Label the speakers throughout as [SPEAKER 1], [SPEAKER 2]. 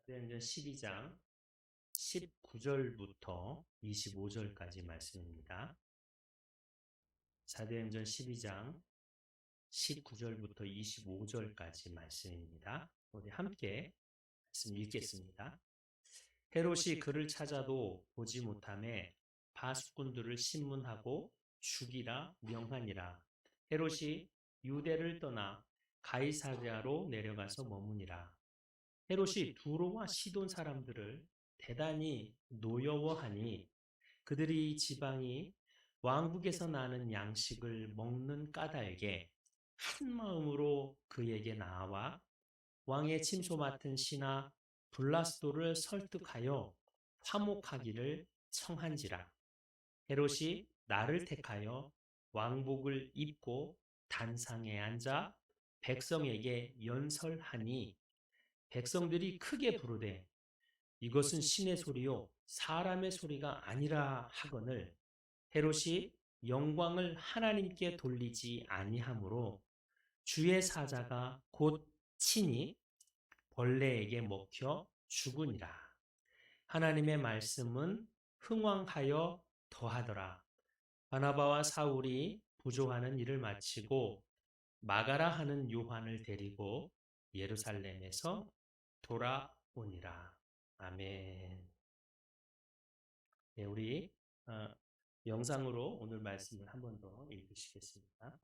[SPEAKER 1] 사도행전 12장 19절부터 25절까지 말씀입니다. 사도행전 12장 19절부터 25절까지 말씀입니다. 우리 함께 말씀 읽겠습니다. 헤롯이 그를 찾아도 보지 못하매 파수꾼들을 신문하고 죽이라 명하니라. 헤롯이 유대를 떠나 가이사랴로 내려가서 머무니라. 헤롯이 두로와 시돈 사람들을 대단히 노여워하니 그들이 지방이 왕국에서 나는 양식을 먹는 까닭에 한 마음으로 그에게 나와 왕의 침소 맡은 신하 블라스도를 설득하여 화목하기를 청한지라. 헤롯이 나를 택하여 왕복을 입고 단상에 앉아 백성에게 연설하니 백성들이 크게 부르되 이것은 신의 소리요 사람의 소리가 아니라 하거늘 헤롯이 영광을 하나님께 돌리지 아니하므로 주의 사자가 곧 친히 벌레에게 먹혀 죽으니라. 하나님의 말씀은 흥왕하여 더하더라. 바나바와 사울이 부조하는 일을 마치고 마가라 하는 요한을 데리고 예루살렘에서 돌아오니라. 아멘. 네, 우리 영상으로 오늘 말씀을 한 번 더 읽으시겠습니다.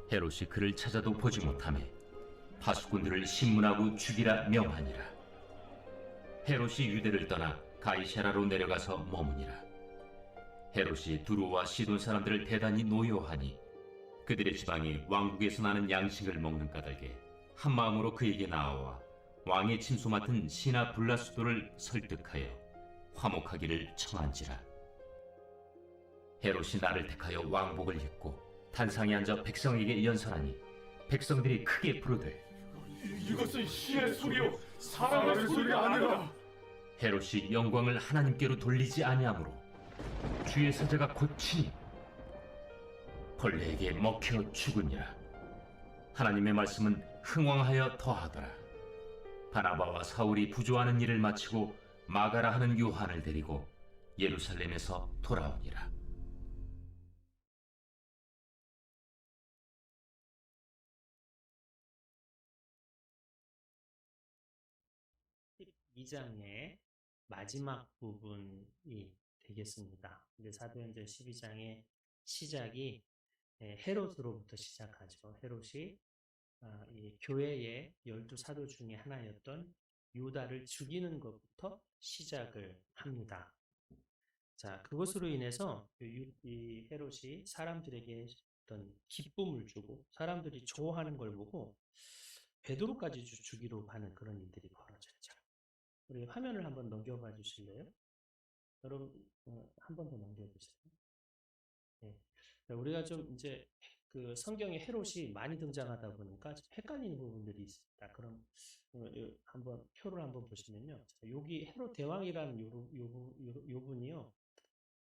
[SPEAKER 2] 헤롯이 그를 찾아도 보지 못하매 파수꾼들을 신문하고 죽이라 명하니라. 헤롯이 유대를 떠나 가이사랴로 내려가서 머무니라. 헤롯이 두로와 시돈 사람들을 대단히 노여워하니 그들의 지방이 왕국에서 나는 양식을 먹는 까닭에 한 마음으로 그에게 나와 왕의 침소 맡은 신하 블라스도를 설득하여 화목하기를 청한지라. 헤롯이 나를 택하여 왕복을 입고 단상에 앉아 백성에게 연설하니 백성들이 크게 부르되
[SPEAKER 3] 이것은 신의 소리요 사람의 소리가 아니라.
[SPEAKER 2] 헤롯이 영광을 하나님께로 돌리지 아니하므로 주의 사자가 곧 친히 벌레에게 먹혀 죽으니라. 하나님의 말씀은 흥왕하여 더하더라. 바나바와 사울이 부조하는 일을 마치고 마가라 하는 요한을 데리고 예루살렘에서 돌아오니라.
[SPEAKER 1] 이 장의 마지막 부분이 되겠습니다. 사도행전 12장의 시작이 헤롯으로부터 시작하죠. 헤롯이 이 교회의 12사도 중에 하나였던 유다를 죽이는 것부터 시작을 합니다. 자, 그것으로 인해서 이 헤롯이 사람들에게 어떤 기쁨을 주고 사람들이 좋아하는 걸 보고 베드로까지 죽이려고 하는 그런 일들이 벌어졌죠. 우리 화면을 한번 넘겨봐 주실래요? 여러분, 한 번 더 넘겨주세요. 네. 우리가 좀 이제 그 성경에 헤롯이 많이 등장하다 보니까 헷갈리는 부분들이 있습니다. 그럼 한번 표를 한번 보시면요. 여기 헤롯 대왕이라는 요 분이요.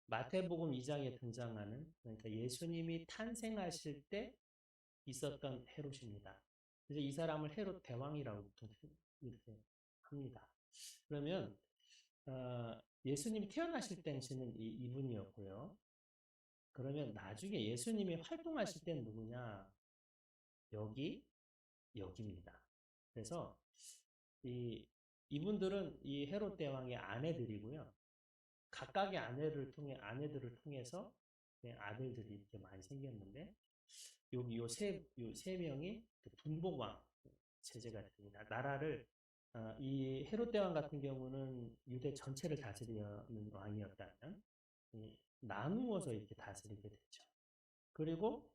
[SPEAKER 1] 마태복음 2장에 등장하는 그러니까 예수님이 탄생하실 때 있었던 헤롯입니다. 그래서 이 사람을 헤롯 대왕이라고 이렇게 합니다. 그러면 예수님이 태어나실 당시는 이분이었고요. 그러면 나중에 예수님이 활동하실 때는 누구냐? 여기입니다. 그래서 이분들은 이 헤롯 대왕의 아내들이고요. 각각의 아내들을 통해서 아들들이 이렇게 많이 생겼는데 여기 요 세 명이 분복왕 체제가 됩니다. 나라를 이 헤롯 대왕 같은 경우는 유대 전체를 다스리는 왕이었다면 나누어서 이렇게 다스리게 되죠. 그리고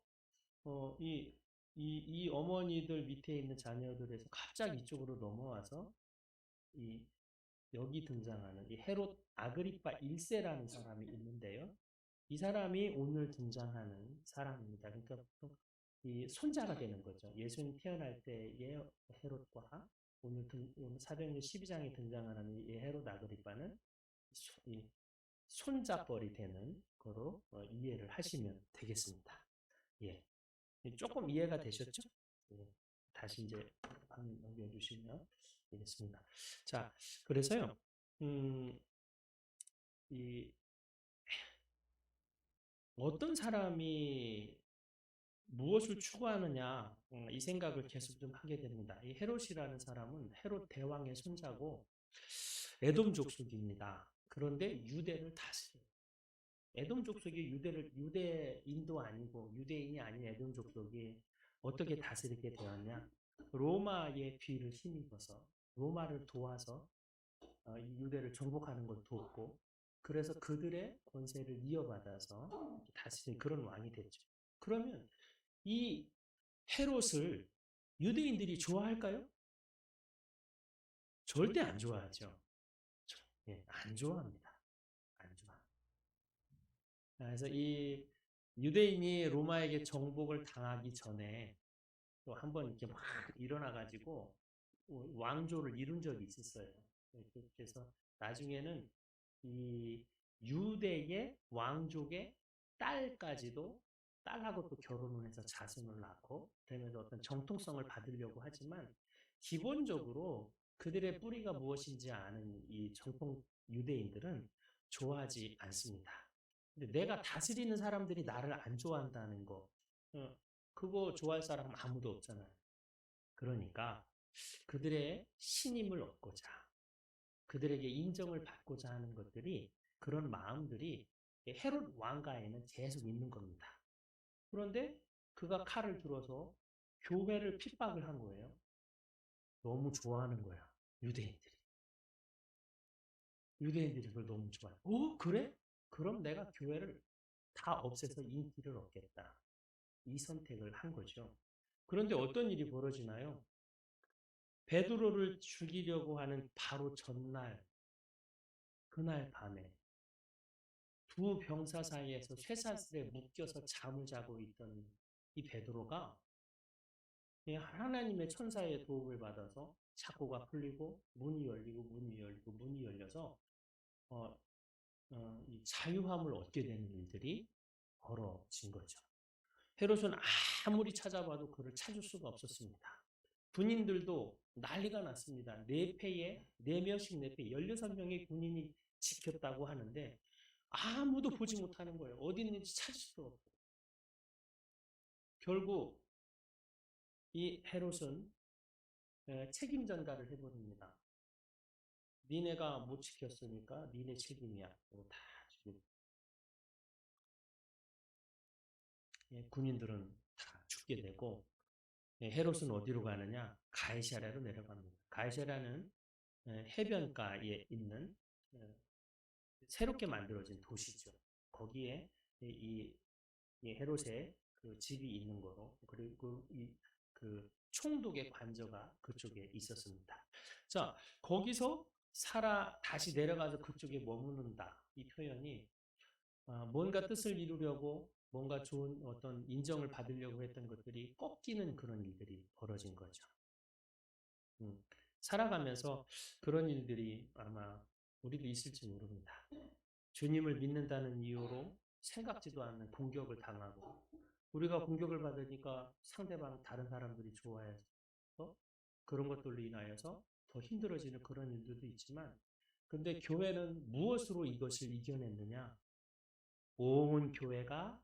[SPEAKER 1] 이 어머니들 밑에 있는 자녀들에서 갑자기 이쪽으로 넘어와서 여기 등장하는 이 헤롯 아그리파 1세라는 사람이 있는데요. 이 사람이 오늘 등장하는 사람입니다. 그러니까 이 손자가 되는 거죠. 예수님 태어날 때의 헤롯과 오늘 사도행전 12장에 등장하는 이 헤롯 아그리파는 이 손자뻘이 되는 거로 이해를 하시면 되겠습니다. 예. 조금 이해가 되셨죠? 예. 다시 이제 화면 넘겨주시면 되겠습니다. 자, 그래서요, 이 어떤 사람이 무엇을 추구하느냐, 이 생각을 계속 좀 하게 됩니다. 이 헤롯이라는 사람은 헤롯 대왕의 손자고 에돔 족속입니다. 그런데 유대를 다스려요. 에돔 족속이 유대인도 아니고 유대인이 아닌 에돔 족속이 어떻게 다스리게 되었냐? 로마의 뒤를 힘입어서 로마를 도와서 이 유대를 정복하는 걸 돕고 그래서 그들의 권세를 이어받아서 다스린 그런 왕이 됐죠. 그러면 이 헤롯을 유대인들이 좋아할까요? 절대 안 좋아하죠. 예, 안 좋아합니다. 안 좋아. 그래서 이 유대인이 로마에게 정복을 당하기 전에 또 한번 이렇게 막 일어나가지고 왕조를 이룬 적이 있었어요. 그래서 나중에는 이 유대의 왕족의 딸까지도 딸하고 또 결혼을 해서 자손을 낳고 그러면서 어떤 정통성을 받으려고 하지만 기본적으로 그들의 뿌리가 무엇인지 아는 이 정통 유대인들은 좋아하지 않습니다. 근데 내가 다스리는 사람들이 나를 안 좋아한다는 거, 그거 좋아할 사람은 아무도 없잖아요. 그러니까 그들의 신임을 얻고자, 그들에게 인정을 받고자 하는 것들이 그런 마음들이 헤롯 왕가에는 계속 있는 겁니다. 그런데 그가 칼을 들어서 교회를 핍박을 한 거예요. 너무 좋아하는 거야. 유대인들이. 유대인들이 그걸 너무 좋아해. 오, 그래? 그럼 내가 교회를 다 없애서 인기를 얻겠다. 이 선택을 한 거죠. 그런데 어떤 일이 벌어지나요? 베드로를 죽이려고 하는 바로 전날, 그날 밤에 두 병사 사이에서 쇠사슬에 묶여서 잠을 자고 있던 이 베드로가 하나님의 천사의 도움을 받아서 착고가 풀리고 문이 열리고 문이 열리고 문이 열려서 이 자유함을 얻게 되는 일들이 벌어진 거죠. 헤롯은 아무리 찾아봐도 그를 찾을 수가 없었습니다. 군인들도 난리가 났습니다. 네 명씩 16명의 군인이 지켰다고 하는데 아무도 보지 못하는 거예요. 어디 있는지 찾을 수가 없고. 결국 이 헤롯은 책임 전가를 해버립니다. 니네가 못 지켰으니까 니네 책임이야. 다 죽이고. 군인들은 다 죽게 되고 헤롯은 어디로 가느냐? 가이사랴로 내려갑니다. 가이사랴는 해변가에 있는 새롭게 만들어진 도시죠. 거기에 이 헤롯의 그 집이 있는 거로 그리고 그 총독의 관저가 그쪽에 있었습니다. 자, 거기서 다시 내려가서 그쪽에 머무는다. 이 표현이 뭔가 뜻을 이루려고 뭔가 좋은 어떤 인정을 받으려고 했던 것들이 꺾이는 그런 일들이 벌어진 거죠. 살아가면서 그런 일들이 아마 우리도 있을지 모릅니다. 주님을 믿는다는 이유로 생각지도 않는 공격을 당하고 우리가 공격을 받으니까 상대방 다른 사람들이 좋아해서 그런 것들로 인하여서 더 힘들어지는 그런 일들도 있지만 근데 교회는 무엇으로 이것을 이겨냈느냐? 온 교회가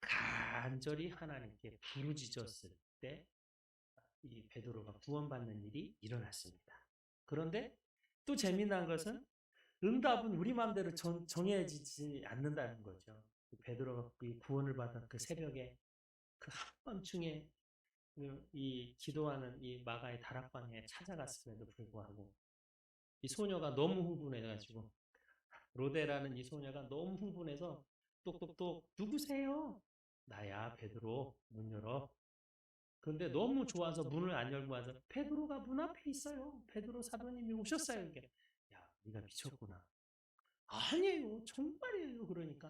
[SPEAKER 1] 간절히 하나님께 부르짖었을 때 이 베드로가 구원받는 일이 일어났습니다. 그런데 또 재미난 것은 응답은 우리 마음대로 정해지지 않는다는 거죠. 베드로가 이 구원을 받은 그 새벽에 그 한밤중에 이 기도하는 이 마가의 다락방에 찾아갔음에도 불구하고 이 소녀가 너무 흥분해가지고 로데라는 이 소녀가 너무 흥분해서 똑똑똑 누구세요? 나야 베드로 문 열어. 그런데 너무 좋아서 문을 안 열고 와서 베드로가 문 앞에 있어요. 베드로 사도님이 오셨어요. 이렇게 야 네가 미쳤구나. 아니에요. 정말이에요. 그러니까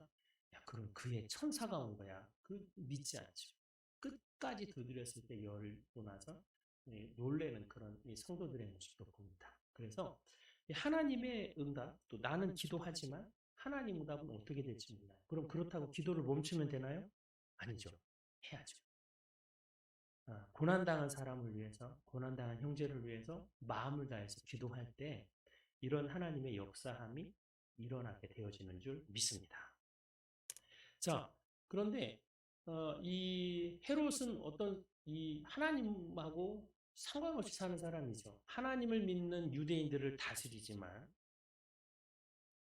[SPEAKER 1] 야 그럼 그의 천사가 온 거야. 그 믿지 않죠. 끝까지 두드렸을 때 열고 나서 놀래는 그런 성도들의 모습도 봅니다. 그래서 하나님의 응답, 또 나는 기도하지만 하나님 응답은 어떻게 될지 몰라요. 그럼 그렇다고 기도를 멈추면 되나요? 아니죠. 해야죠. 고난당한 사람을 위해서, 고난당한 형제를 위해서 마음을 다해서 기도할 때 이런 하나님의 역사함이 일어나게 되어지는 줄 믿습니다. 자, 그런데 이 헤롯은 어떤 이 하나님하고 상관없이 사는 사람이죠. 하나님을 믿는 유대인들을 다스리지만,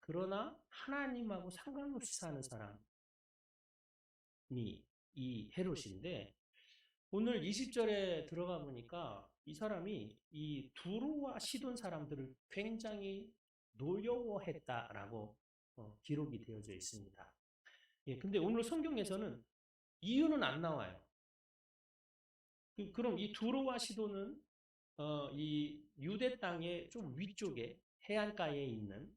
[SPEAKER 1] 그러나 하나님하고 상관없이 사는 사람이 이 헤롯인데, 오늘 20절에 들어가 보니까 이 사람이 이 두로와 시돈 사람들을 굉장히 노여워했다라고 기록이 되어져 있습니다. 예, 근데 오늘 성경에서는 이유는 안 나와요. 그럼 이 두로와 시돈은 이 유대 땅의 좀 위쪽에 해안가에 있는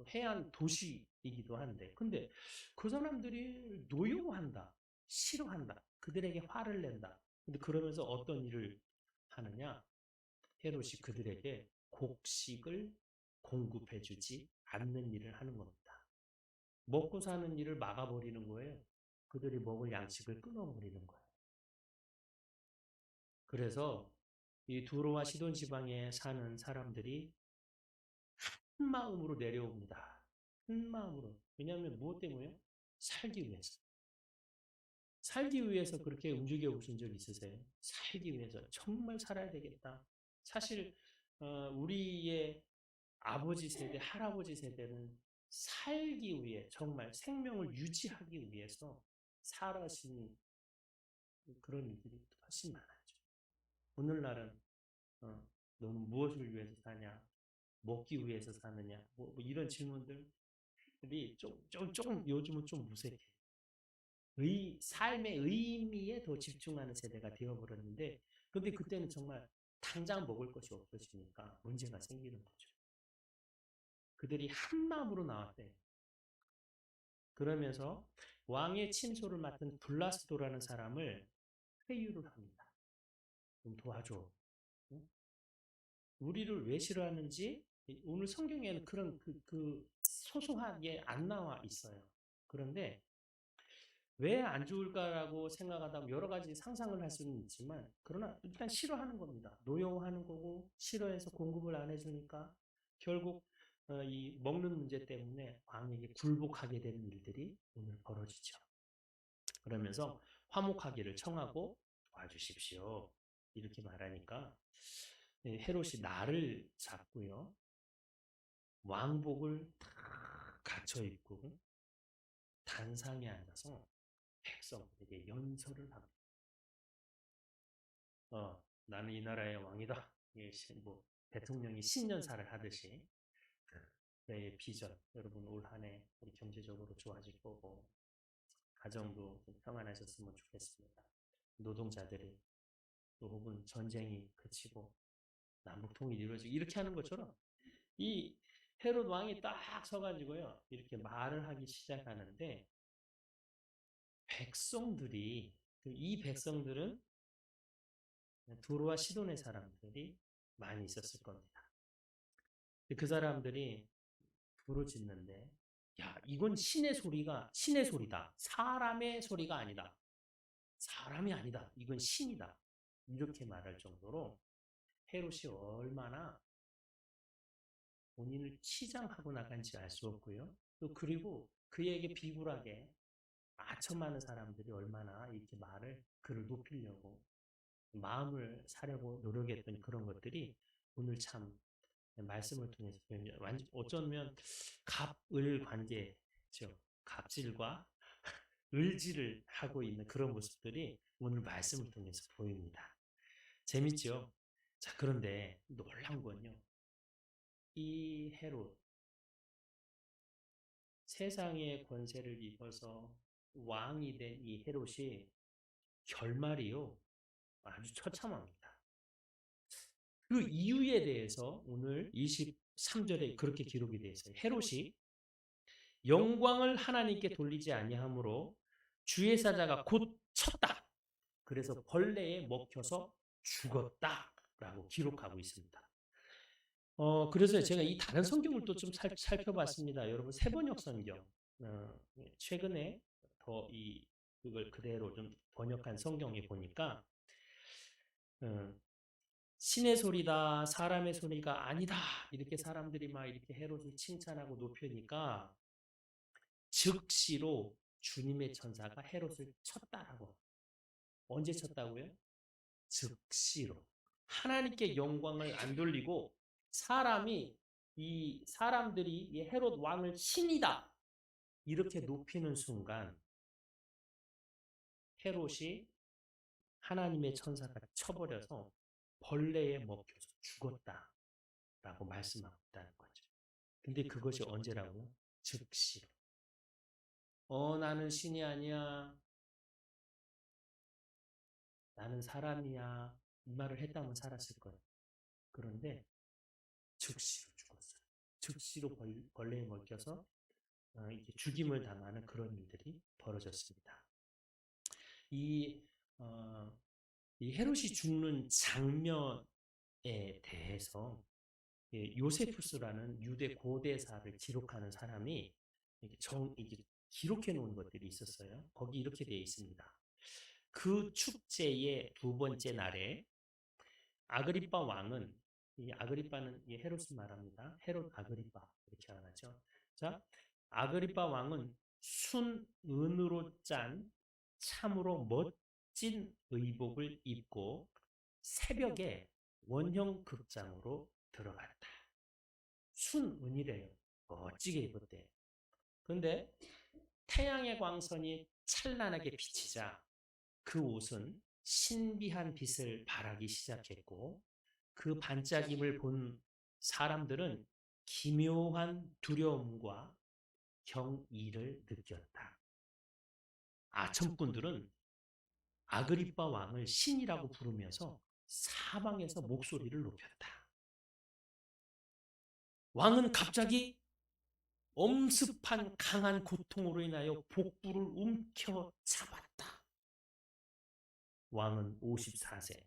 [SPEAKER 1] 해안 도시이기도 한데, 근데 그 사람들이 노여워한다, 싫어한다, 그들에게 화를 낸다. 근데 그러면서 어떤 일을 하느냐? 헤롯이 그들에게 곡식을 공급해주지 않는 일을 하는 겁니다. 먹고 사는 일을 막아버리는 거예요. 그들이 먹을 양식을 끊어버리는 거예요. 그래서 이 두로와 시돈 지방에 사는 사람들이 한 마음으로 내려옵니다. 한 마음으로. 왜냐하면 무엇 때문에요? 살기 위해서. 살기 위해서 그렇게 움직여 보신 적 있으세요? 살기 위해서. 정말 살아야 되겠다. 사실 우리의 아버지 세대, 할아버지 세대는 살기 위해, 정말 생명을 유지하기 위해서 살아신 그런 일들이 훨씬 많았죠. 오늘날은 너는 무엇을 위해서 사냐? 먹기 위해서 사느냐? 뭐 이런 질문들이 조금 요즘은 좀 무색해. 삶의 의미에 더 집중하는 세대가 되어버렸는데, 근데 그때는 정말 당장 먹을 것이 없어지니까 문제가 생기는 거죠. 그들이 한 마음으로 나왔대요. 그러면서 왕의 침소를 맡은 블라스도라는 사람을 회유를 합니다. 좀 도와줘. 응? 우리를 왜 싫어하는지 오늘 성경에는 그런 소소하게 안 나와 있어요. 그런데 왜 안 좋을까라고 생각하다 여러 가지 상상을 할 수는 있지만, 그러나 일단 싫어하는 겁니다. 노여워하는 거고, 싫어해서 공급을 안 해주니까 결국 이 먹는 문제 때문에 왕에게 굴복하게 되는 일들이 오늘 벌어지죠. 그러면서 화목하기를 청하고 도와주십시오, 이렇게 말하니까 헤롯이 날을 잡고요, 왕복을 다 갖춰 입고 단상에 앉아서 백성들에게 연설을 합니다. 나는 이 나라의 왕이다. 뭐 대통령이 신년사를 하듯이 내 비전, 여러분 올 한 해 우리 경제적으로 좋아질 거고, 가정도 좀 평안하셨으면 좋겠습니다. 노동자들이 또 혹은 전쟁이 그치고 남북 통일이 이루어지고 이렇게 하는 것처럼 이 헤롯 왕이 딱 서가지고요, 이렇게 말을 하기 시작하는데, 백성들이, 이 백성들은 두로와 시돈의 사람들이 많이 있었을 겁니다. 그 사람들이 부르짖는데, 야, 이건 신의 소리다. 사람의 소리가 아니다. 사람이 아니다. 이건 신이다. 이렇게 말할 정도로 헤롯이 얼마나 본인을 치장하고 나간지 알 수 없고요. 또 그리고 그에게 비굴하게 아첨하는 사람들이 얼마나 이렇게 그를 높이려고 마음을 사려고 노력했던 그런 것들이 오늘 참 말씀을 통해서 어쩌면 갑을 관계죠. 갑질과 을질을 하고 있는 그런 모습들이 오늘 말씀을 통해서 보입니다. 재밌죠? 자, 그런데 놀라운 건요, 이 헤롯, 세상의 권세를 입어서 왕이 된 이 헤롯이 결말이요, 아주 처참합니다. 그 이유에 대해서 오늘 23절에 그렇게 기록이 되어 있어요. 헤롯이 영광을 하나님께 돌리지 아니하므로 주의 사자가 곧 쳤다. 그래서 벌레에 먹혀서 죽었다라고 기록하고 있습니다. 그래서 제가 이 다른 성경을 또 좀 살펴봤습니다. 여러분, 세번역 성경, 최근에 그걸 그대로 좀 번역한 성경에 보니까 신의 소리다, 사람의 소리가 아니다. 이렇게 사람들이 막 이렇게 헤롯을 칭찬하고 높이니까 즉시로 주님의 천사가 헤롯을 쳤다라고. 언제 쳤다고요? 즉시로. 하나님께 영광을 안 돌리고 사람들이 이 헤롯 왕을 신이다. 이렇게 높이는 순간 헤롯이 하나님의 천사가 쳐버려서 벌레에 먹혀서 죽었다라고 말씀하고 있다는 거죠. 근데 그것이 언제라고요? 즉시로. 나는 신이 아니야. 나는 사람이야. 이 말을 했다면 살았을 거예요. 그런데 즉시로 죽었어요. 즉시로 벌레에 먹혀서 이게 죽임을 당하는 그런 일들이 벌어졌습니다. 이, 어, 이 헤롯이 죽는 장면에 대해서 요세푸스라는 유대 고대사를 기록하는 사람이 이게 기록해 놓은 것들이 있었어요. 거기 이렇게 되어 있습니다. 그 축제의 두 번째 날에 아그리빠 왕은 이 아그리빠는 이 헤롯을 말합니다. 헤롯 아그리빠 이렇게 말하죠. 자, 아그리빠 왕은 순은으로 짠 참으로 멋진 의복을 입고 새벽에 원형 극장으로 들어갔다. 순은이래요. 멋지게 입었대. 그런데 태양의 광선이 찬란하게 비치자 그 옷은 신비한 빛을 발하기 시작했고 그 반짝임을 본 사람들은 기묘한 두려움과 경이를 느꼈다. 아첨꾼들은 아그리빠 왕을 신이라고 부르면서 사방에서 목소리를 높였다. 왕은 갑자기 엄습한 강한 고통으로 인하여 복부를 움켜잡았다. 왕은 54세,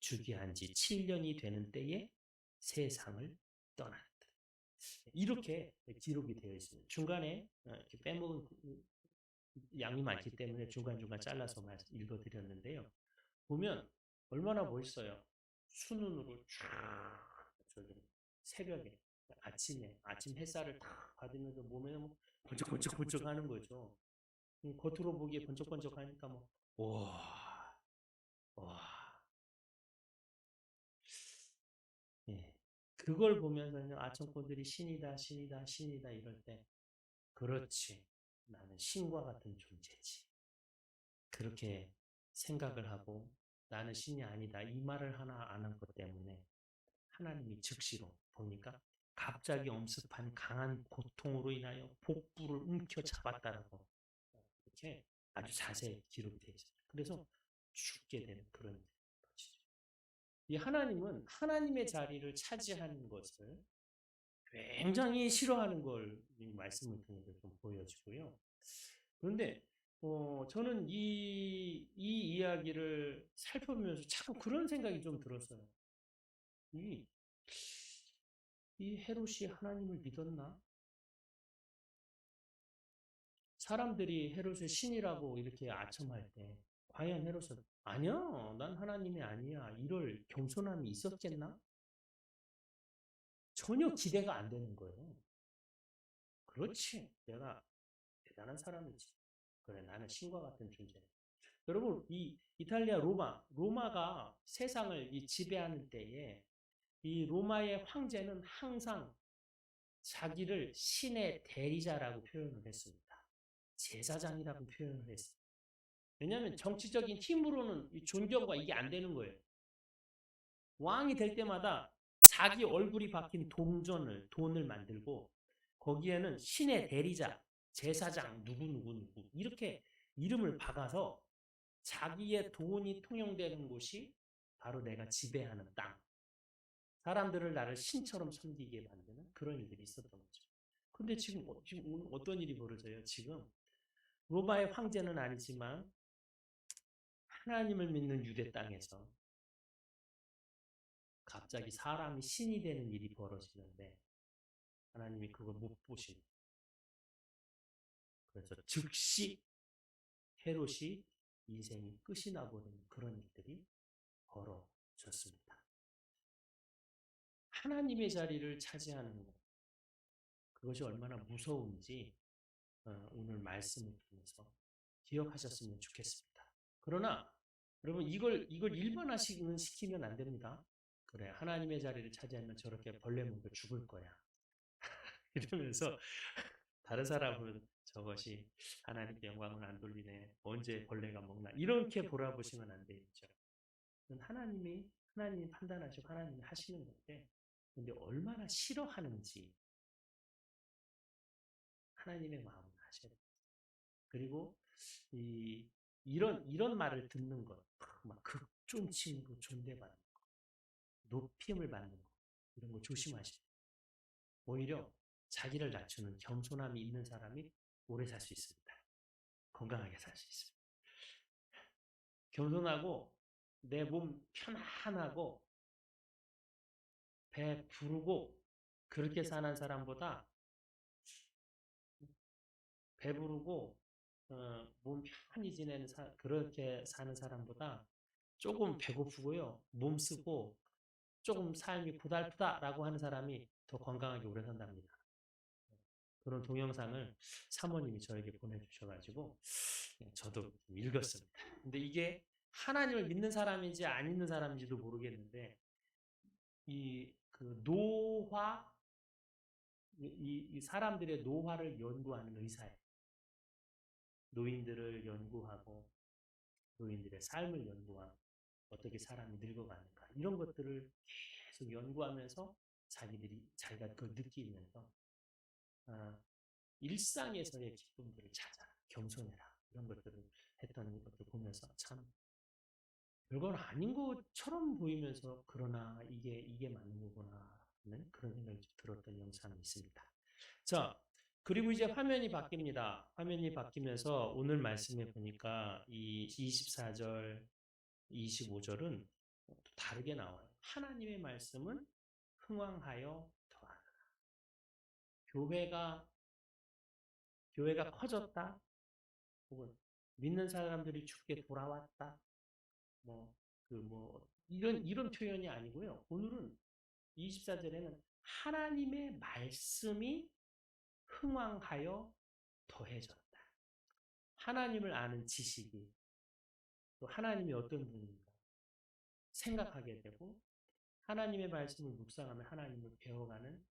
[SPEAKER 1] 주기한 지 7년이 되는 때에 세상을 떠났다. 이렇게 기록이 되어 있습니다. 중간에 이렇게 빼먹은 양이 많기 때문에 중간중간 잘라서 읽어드렸는데요. 보면 얼마나 멋있어요. 수눈으로 쫙 저기 새벽에 아침 햇살을 딱 받으면서 몸에 뭐 번쩍번쩍 하는 거죠. 겉으로 보기에 번쩍번쩍하니까 뭐 와, 와, 예. 그걸 보면서는 아청꾼들이 신이다, 신이다, 신이다 이럴 때 그렇지. 나는 신과 같은 존재지. 그렇게 생각을 하고 나는 신이 아니다. 이 말을 하나 안 한 것 때문에 하나님이 즉시로 보니까 갑자기 엄습한 강한 고통으로 인하여 복부를 움켜잡았다라고 이렇게 아주 자세히 기록되어 있어요. 그래서 죽게 되는 그런 것이죠. 이 하나님은 하나님의 자리를 차지하는 것을 굉장히 싫어하는 걸 말씀을 통해서 좀 보여주고요. 그런데 저는 이 이야기를 살펴보면서 자꾸 그런 생각이 좀 들었어요. 이, 이 헤롯이 하나님을 믿었나? 사람들이 헤롯을 신이라고 이렇게 아첨할 때 과연 헤롯은 아니야, 난 하나님이 아니야 이럴 겸손함이 있었겠나? 전혀 기대가 안 되는 거예요. 그렇지, 내가 대단한 사람이지. 그래, 나는 신과 같은 존재. 여러분, 이 이탈리아 로마가 세상을 지배하는 때에 이 로마의 황제는 항상 자기를 신의 대리자라고 표현을 했습니다. 제사장이라고 표현을 했어요. 왜냐하면 정치적인 힘으로는 이 존경과 이게 안 되는 거예요. 왕이 될 때마다 자기 얼굴이 박힌 돈을 만들고 거기에는 신의 대리자, 제사장, 누구 이렇게 이름을 박아서 자기의 돈이 통용되는 곳이 바로 내가 지배하는 땅. 사람들을 나를 신처럼 섬기게 만드는 그런 일들이 있었던 거죠. 근데 지금 오늘 어떤 일이 벌어져요? 지금 로마의 황제는 아니지만 하나님을 믿는 유대 땅에서 갑자기 사람이 신이 되는 일이 벌어지는데 하나님이 그걸 못 보시는. 그래서 즉시 헤롯이 인생이 끝이 나버리는 그런 일들이 벌어졌습니다. 하나님의 자리를 차지하는 것, 그것이 얼마나 무서운지 오늘 말씀을 통해서 기억하셨으면 좋겠습니다. 그러나 여러분 이걸 일반화시키면 시키면 안 됩니다. 그래, 하나님의 자리를 차지하면 저렇게 벌레 먹고 죽을 거야. 이러면서 다른 사람은 저것이 하나님께 영광을 안 돌리네. 언제 벌레가 먹나. 이렇게 돌아보시면 안 되겠죠. 하나님이 판단하시고 하나님이 하시는 건데, 근데 얼마나 싫어하는지 하나님의 마음을 아셔야 돼요. 그리고 이런 말을 듣는 것, 막 극존칭으로 존대받는 것, 높임을 받는 것, 이런 거 조심하시고, 오히려 자기를 낮추는 겸손함이 있는 사람이 오래 살 수 있습니다. 건강하게 살 수 있습니다. 겸손하고 내 몸 편안하고 배 부르고 그렇게 사는 사람보다 배부르고 몸 편히 지내는 그렇게 사는 사람보다 조금 배고프고요, 몸 쓰고 조금 삶이 고달프다라고 하는 사람이 더 건강하게 오래 산답니다. 그런 동영상을 사모님이 저에게 보내주셔가지고 저도 읽었습니다. 근데 이게 하나님을 믿는 사람인지 안 믿는 사람인지도 모르겠는데 그 노화, 이 사람들의 노화를 연구하는 의사예요. 노인들을 연구하고 노인들의 삶을 연구하고 어떻게 사람이 늙어가는가 이런 것들을 계속 연구하면서 자기가 그걸 느끼면서 일상에서의 기쁨들을 찾아 겸손해라 이런 것들을 했던 것들 보면서 참 별건 아닌 것처럼 보이면서 그러나 이게 맞는 거구나 하는 그런 생각이 들었던 영상이 있습니다. 자, 그리고 이제 화면이 바뀝니다. 화면이 바뀌면서 오늘 말씀에 보니까 이 24절, 25절은 또 다르게 나와요. 하나님의 말씀은 흥왕하여 더하느라. 교회가 커졌다. 혹은 믿는 사람들이 주께 돌아왔다. 이런 표현이 아니고요. 오늘은 24절에는 하나님의 말씀이 흥왕하여 더해졌다. 하나님을 아는 지식이 또 하나님이 어떤 분인가 생각하게 되고 하나님의 말씀을 묵상하며 하나님을 배워가는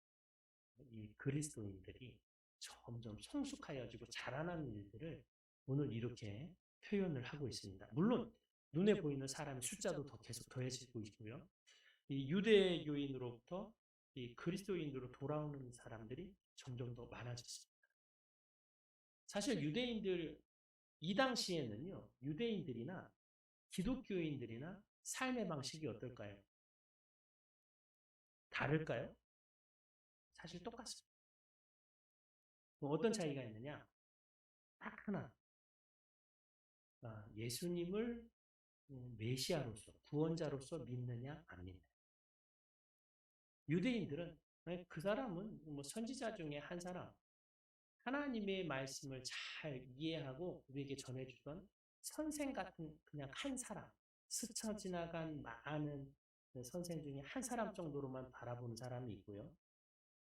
[SPEAKER 1] 이 그리스도인들이 점점 성숙하여지고 자라나는 일들을 오늘 이렇게 표현을 하고 있습니다. 물론 눈에 보이는 사람의 숫자도 더 계속 더해지고 있고요. 이 유대교인으로부터 이 그리스도인으로 돌아오는 사람들이 점점 더 많아졌습니다. 사실 이 당시에는요, 유대인들이나 기독교인들이나 삶의 방식이 어떨까요? 다를까요? 사실 똑같습니다. 어떤 차이가 있느냐? 딱 하나. 예수님을 메시아로서, 구원자로서 믿느냐, 안 믿느냐. 유대인들은 그 사람은 선지자 중에 한 사람, 하나님의 말씀을 잘 이해하고 우리에게 전해주던 선생 같은 그냥 한 사람, 스쳐 지나간 많은 선생 중에 한 사람 정도로만 바라보는 사람이 있고요.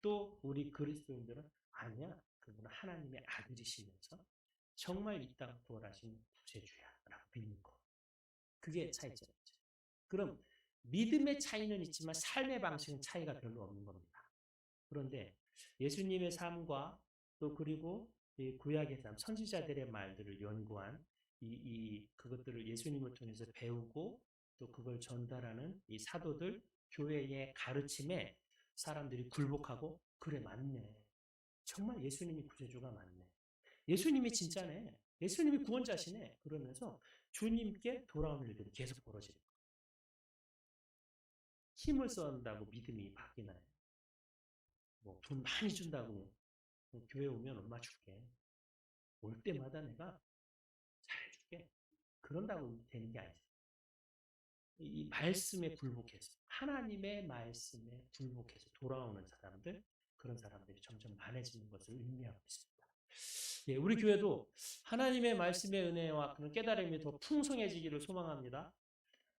[SPEAKER 1] 또 우리 그리스도인들은 아니야, 그분은 하나님의 아들이시면서 정말 이 땅 부활하신 구세주야라고 믿는 거. 그게 차이점이죠. 그럼 믿음의 차이는 있지만 삶의 방식은 차이가 별로 없는 겁니다. 그런데 예수님의 삶과 또 그리고 구약의 삶, 선지자들의 말들을 연구한 그것들을 예수님을 통해서 배우고 또 그걸 전달하는 이 사도들, 교회의 가르침에 사람들이 굴복하고 그래 맞네. 정말 예수님이 구세주가 맞네. 예수님이 진짜네. 예수님이 구원자시네. 그러면서 주님께 돌아오는 일들이 계속 벌어지는 거예요. 힘을 쓴다고 믿음이 바뀌나요? 돈 많이 준다고 교회 오면 얼마 줄게. 올 때마다 내가 잘해줄게. 그런다고 되는 게 아니죠. 이 말씀에 굴복해서 하나님의 말씀에 굴복해서 돌아오는 사람들, 그런 사람들이 점점 많아지는 것을 의미하고 있습니다. 예, 우리 교회도 하나님의 말씀의 은혜와 그런 깨달음이 더 풍성해지기를 소망합니다.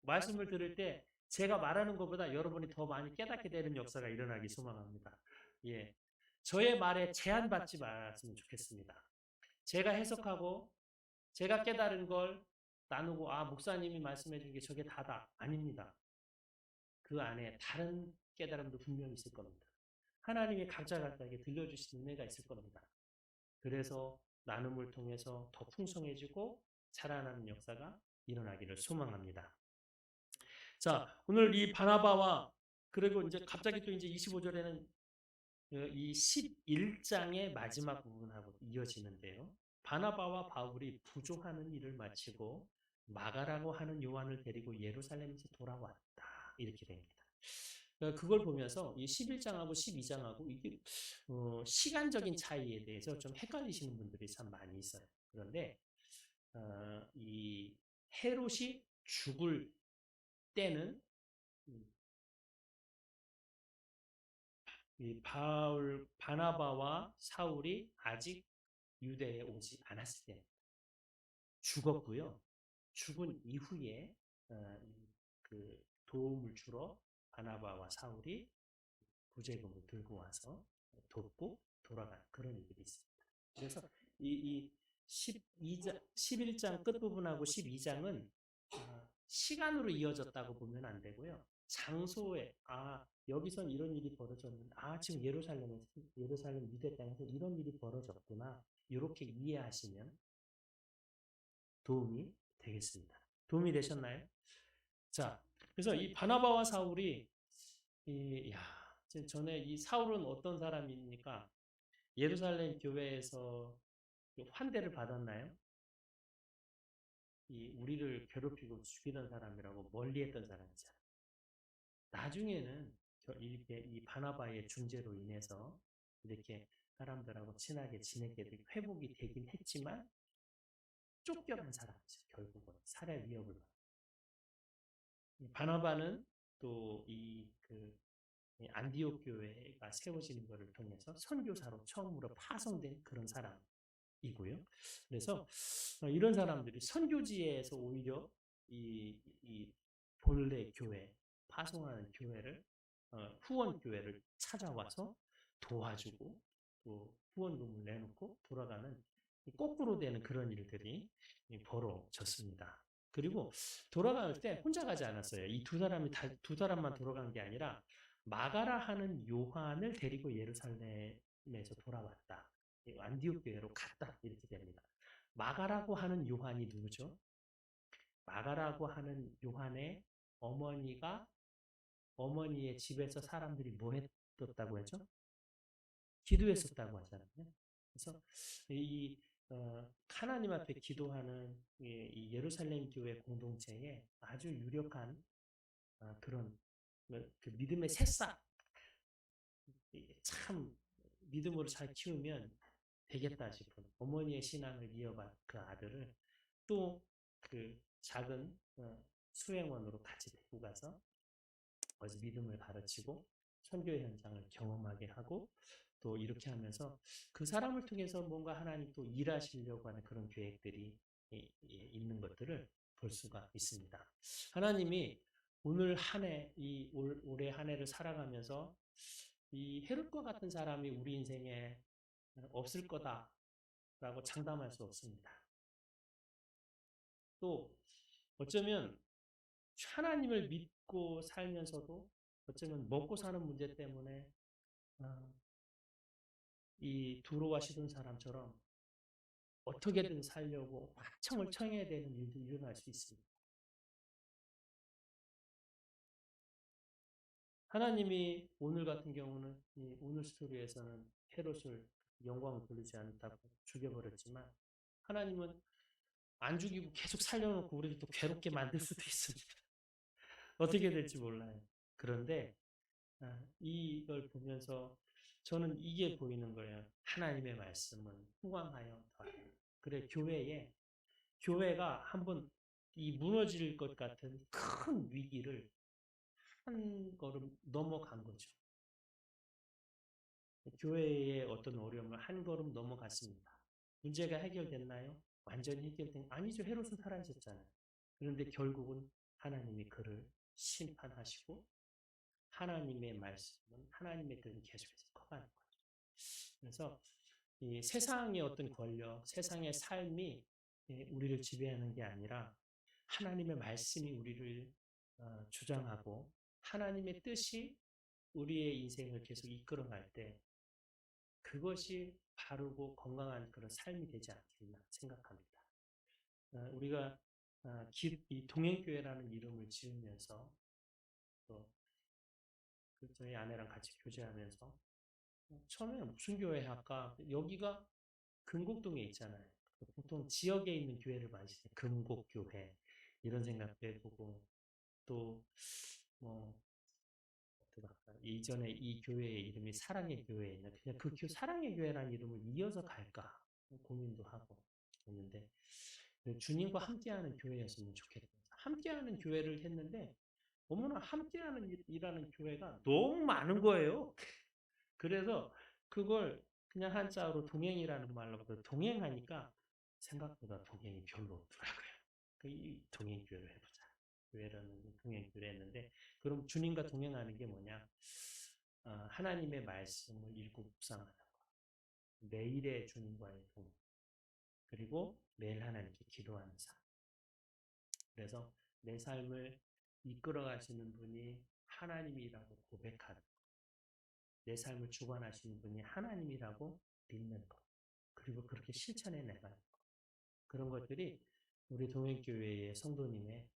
[SPEAKER 1] 말씀을 들을 때 제가 말하는 것보다 여러분이 더 많이 깨닫게 되는 역사가 일어나기 소망합니다. 예. 저의 말에 제한받지 말았으면 좋겠습니다. 제가 해석하고 제가 깨달은 걸 나누고 목사님이 말씀해 준 게 저게 다다. 아닙니다. 그 안에 다른 깨달음도 분명히 있을 겁니다. 하나님이 각자에게 들려주신 은혜가 있을 겁니다. 그래서 나눔을 통해서 더 풍성해지고 자라나는 역사가 일어나기를 소망합니다. 자, 오늘 이 바나바와 그리고 이제 갑자기 또 이제 25절에는 이 11장의 마지막 부분하고 이어지는데요. 바나바와 바울이 부족하는 일을 마치고 마가라고 하는 요한을 데리고 예루살렘에서 돌아왔다. 이렇게 됩니다. 그걸 보면서 이 11장하고 12장하고 이게 시간적인 차이에 대해서 좀 헷갈리시는 분들이 참 많이 있어요. 그런데 이 헤롯이 죽을 때는 이 바나바와 사울이 아직 유대에 오지 않았을 때 죽었고요. 죽은 이후에 그 도움을 주러 바나바와 사울이 구제금을 들고 와서 돕고 돌아가는 그런 일들이 있습니다. 그래서 이 11장 끝부분하고 12장은 시간으로 이어졌다고 보면 안 되고요. 장소에 여기선 이런 일이 벌어졌는데 지금 예루살렘 유대 땅에서 이런 일이 벌어졌구나. 이렇게 이해하시면 도움이 되겠습니다. 도움이 되셨나요? 자, 그래서 이 바나바와 사울이 전에 이 사울은 어떤 사람입니까? 예루살렘 교회에서 환대를 받았나요? 우리를 괴롭히고 죽이던 사람이라고 멀리했던 사람이잖아요. 나중에는 이렇게 이 바나바의 중재로 인해서 이렇게 사람들하고 친하게 지내게 되고 회복이 되긴 했지만 쫓겨난 사람이죠. 결국은 살해 위협을 받고. 바나바는 또 안디옥 교회가 세워지는 것을 통해서 선교사로 처음으로 파송된 그런 사람이고요. 그래서 이런 사람들이 선교지에서 오히려 이 본래 교회, 파송하는 교회를 후원 교회를 찾아와서 도와주고 또 후원금을 내놓고 돌아가는 거꾸로 되는 그런 일들이 벌어졌습니다. 그리고 돌아갈 때 혼자 가지 않았어요. 이 두 사람만 돌아간 게 아니라 마가라 하는 요한을 데리고 예루살렘에서 돌아왔다. 안디옥 교회로 갔다. 이렇게 됩니다. 마가라고 하는 요한이 누구죠? 마가라고 하는 요한의 어머니의 집에서 사람들이 뭐 했었다고 했죠? 기도했었다고 하잖아요. 그래서 하나님 앞에 기도하는 이 예루살렘 교회 공동체에 아주 유력한 그런 그 믿음의 새싹, 참 믿음으로 잘 키우면 되겠다 싶은 어머니의 신앙을 이어간 그 아들을 또 그 작은 수행원으로 같이 데리고 가서 믿음을 가르치고 선교 현장을 경험하게 하고 또 이렇게 하면서 그 사람을 통해서 뭔가 하나님 또 일하시려고 하는 그런 계획들이 있는 것들을 볼 수가 있습니다. 하나님이 오늘 올해 한 해를 살아가면서 이 헤롯과 같은 사람이 우리 인생에 없을 거다라고 장담할 수 없습니다. 또 어쩌면 하나님을 믿고 살면서도 어쩌면 먹고 사는 문제 때문에 이 두로와 시돈 사람처럼 어떻게든 살려고 화청을 청해야 되는 일도 일어날 수 있습니다. 하나님이 오늘 같은 경우는 오늘 스토리에서는 헤롯을 영광을 돌리지 않다고 죽여버렸지만 하나님은 안 죽이고 계속 살려놓고 우리를 또 괴롭게 만들 수도 있습니다. 어떻게 될지 몰라요. 그런데 이걸 보면서 저는 이게 보이는 거예요. 하나님의 말씀은 후광하여 더하라. 그래 교회가 한번 이 무너질 것 같은 큰 위기를 한 걸음 넘어간 거죠. 교회의 어떤 어려움을 한 걸음 넘어갔습니다. 문제가 해결됐나요? 완전히 해결된 아니죠. 헤롯은 살아있었잖아요. 그런데 결국은 하나님이 그를 심판하시고 하나님의 말씀은 하나님의 뜻은 계속해서 커가는 거죠. 그래서 이 세상의 어떤 권력, 세상의 삶이 우리를 지배하는 게 아니라 하나님의 말씀이 우리를 주장하고 하나님의 뜻이 우리의 인생을 계속 이끌어갈 때 그것이 바르고 건강한 그런 삶이 되지 않겠나 생각합니다. 우리가 이 동행교회라는 이름을 지으면서 또 저희 아내랑 같이 교제하면서 처음에 무슨 교회 할까? 여기가 금곡동에 있잖아요. 보통 지역에 있는 교회를 많이 지어요. 금곡교회 이런 생각도 해보고 또뭐 이전에 이 교회의 이름이 사랑의 교회였는데 그냥 그 사랑의 교회라는 이름을 이어서 갈까 고민도 하고 했는데 주님과 함께하는 교회였으면 좋겠다. 함께하는 교회를 했는데 어머나 함께하는 이라는 교회가 너무 많은 거예요. 그래서 그걸 그냥 한자어로 동행이라는 말로 동행하니까 생각보다 동행이 별로 없더라고요. 이 동행교회를 해보자. 교회라는 동행교회를 했는데 그럼 주님과 동행하는 게 뭐냐? 하나님의 말씀을 읽고 묵상하는 거. 매일의 주님과의 동행. 그리고 매일 하나님께 기도하는 삶. 그래서 내 삶을 이끌어 가시는 분이 하나님이라고 고백하는 것. 내 삶을 주관하시는 분이 하나님이라고 믿는 것. 그리고 그렇게 실천해 나가는 것. 그런 것들이 우리 동행교회의 성도님의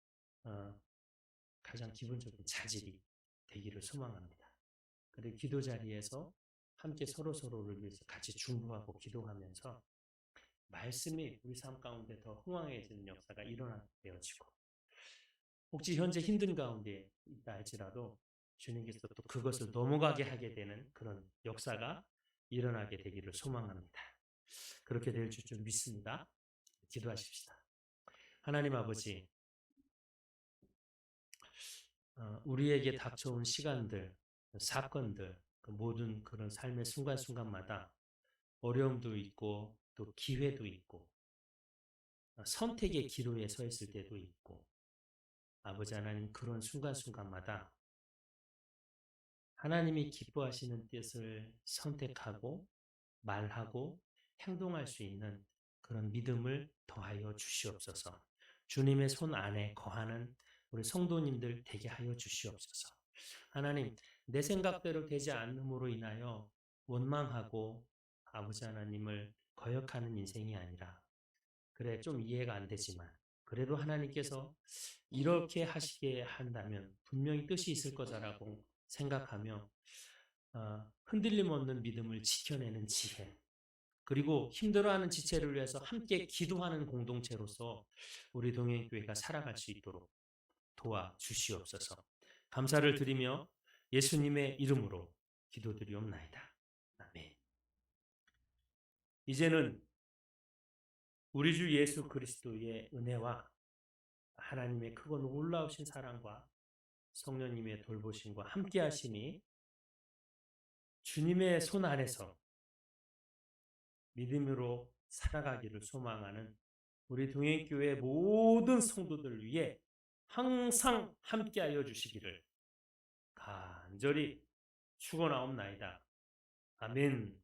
[SPEAKER 1] 가장 기본적인 자질이 되기를 소망합니다. 그리고 기도 자리에서 함께 서로를 위해서 같이 중보하고 기도하면서 말씀이 우리 삶 가운데 더 흥황해지는 역사가 일어나게 되어지고 혹시 현재 힘든 가운데 있다 할지라도 주님께서 또 그것을 넘어가게 하게 되는 그런 역사가 일어나게 되기를 소망합니다. 그렇게 될 줄 믿습니다. 기도하십시다. 하나님 아버지, 우리에게 닥쳐온 시간들, 사건들, 그 모든 그런 삶의 순간순간마다 어려움도 있고 또 기회도 있고 선택의 기로에 서 있을 때도 있고 아버지 하나님 그런 순간순간마다 하나님이 기뻐하시는 뜻을 선택하고 말하고 행동할 수 있는 그런 믿음을 더하여 주시옵소서. 주님의 손 안에 거하는 우리 성도님들 되게 하여 주시옵소서. 하나님, 내 생각대로 되지 않음으로 인하여 원망하고 아버지 하나님을 거역하는 인생이 아니라 그래 좀 이해가 안 되지만 그래도 하나님께서 이렇게 하시게 한다면 분명히 뜻이 있을 거다라고 생각하며 흔들림 없는 믿음을 지켜내는 지혜 그리고 힘들어하는 지체를 위해서 함께 기도하는 공동체로서 우리 동행교회가 살아갈 수 있도록 도와주시옵소서. 감사를 드리며 예수님의 이름으로 기도드리옵나이다. 아멘. 이제는 우리 주 예수 그리스도의 은혜와 하나님의 크고 놀라우신 사랑과 성령님의 돌보심과 함께하심이 주님의 손 안에서 믿음으로 살아가기를 소망하는 우리 동행교회 모든 성도들 위해 항상 함께하여 주시기를 간절히 축원하옵나이다. 아멘.